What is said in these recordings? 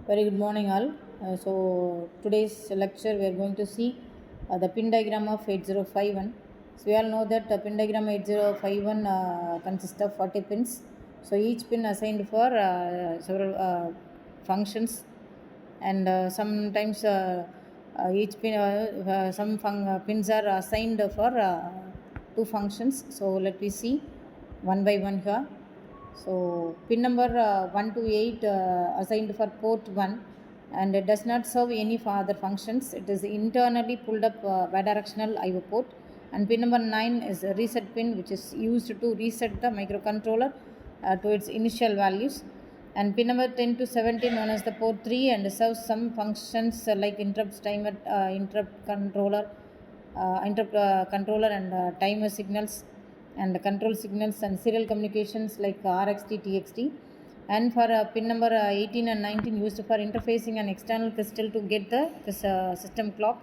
Very good morning, all. Today's lecture we are going to see the pin diagram of 8051. So we all know that the pin diagram 8051 consists of 40 pins. So each pin assigned for several functions, and sometimes each pin pins are assigned for two functions. So let me see one by one here. So pin number 1 to 8 assigned for port 1, and it does not serve any other functions. It is internally pulled up bidirectional IO port. And pin number 9 is a reset pin, which is used to reset the microcontroller to its initial values. And pin number 10 to 17 known as the port 3 and serves some functions like interrupt timer, interrupt controller and timer signals and control signals and serial communications like RXT, TXT. And for pin number 18 and 19 used for interfacing an external crystal to get the system clock.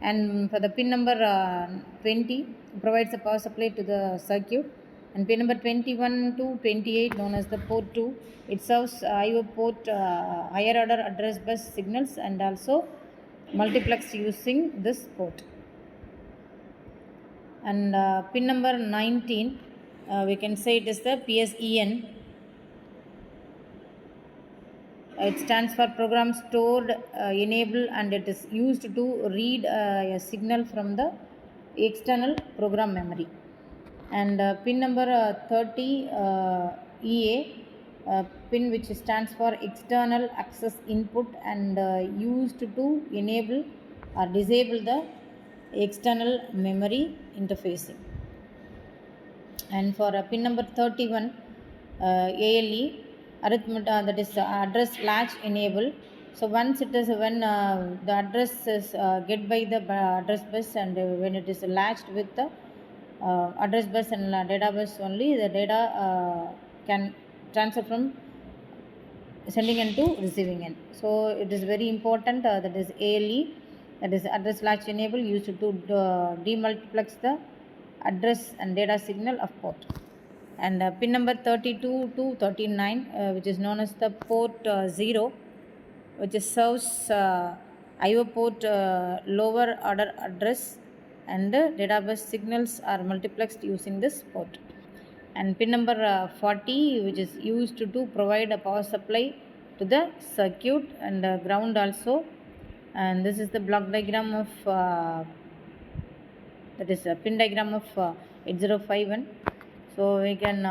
And for the pin number 20 provides a power supply to the circuit. And pin number 21 to 28 known as the port 2, it serves IO port higher order address bus signals and also multiplex using this port. And pin number 19 we can say it is the PSEN. It stands for program stored enable, and it is used to read a signal from the external program memory. And pin number 30 EA pin, which stands for external access input, and used to enable or disable the external memory interfacing. And for pin number 31 ALE arithmetic, that is address latch enable. So once it is when the address is get by the address bus, and when it is latched with the address bus and data bus only, the data can transfer from sending end to receiving end. So it is very important, that is ALE, that is address latch enable, used to demultiplex the address and data signal of port. And pin number 32 to 39 which is known as the port 0, which serves IO port lower order address, and data bus signals are multiplexed using this port. And pin number 40, which is used to provide a power supply to the circuit and ground also. And this is the block diagram of that is a pin diagram of 8051. So we can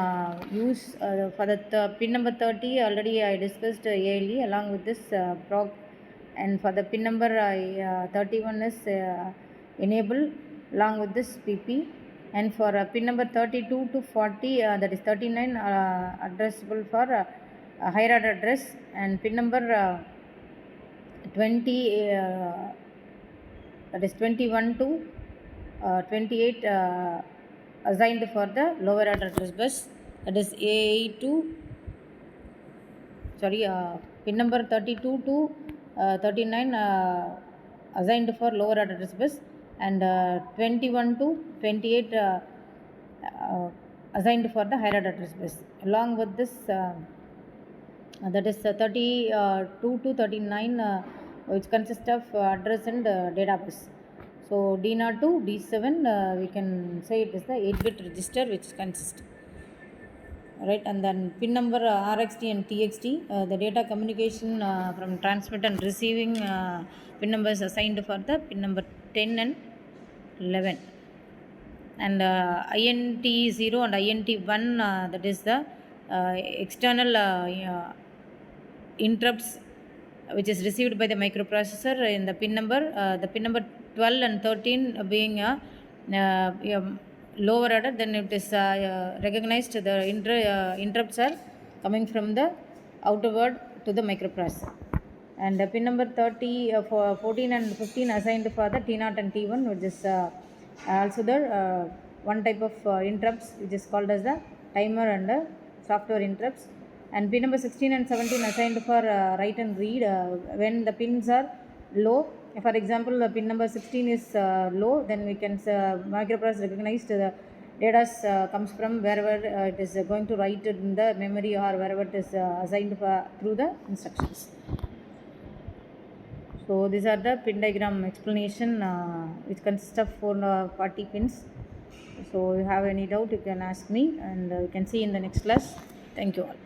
use for the pin number 30 already I discussed ALE along with this proc. And for the pin number 31 is enable along with this PP. And for pin number 32 to 40 that is 39 addressable for higher order address. And pin number 20 that is 21 to 28 assigned for the lower order address bus, that is A8 to pin number 32 to 39 assigned for lower order address bus, and 21 to 28 assigned for the higher order address bus. Along with this that is 32 to 39 which consists of address and data bus. So D0 to D7 we can say it is the 8-bit register which consists. Right, and then pin number RXT and TXT, the data communication from transmit and receiving pin numbers assigned for the pin number 10 and 11. And INT0 and INT1 that is the external interrupts which is received by the microprocessor in the pin number 12 and 13 being a lower order, then it is recognized the interrupts are coming from the outer word to the microprocessor. And pin number 30 14 and 15 assigned for the T0 and T1, which is also the one type of interrupts which is called as the timer and software interrupts. And pin number 16 and 17 assigned for write and read when the pins are low. For example, pin number 16 is low, then we can microprocessor recognize the data comes from wherever it is going to write it in the memory or wherever it is assigned for, through the instructions. So these are the pin diagram explanation, which consists of 40 pins. So if you have any doubt, you can ask me, and you can see in the next class. Thank you all.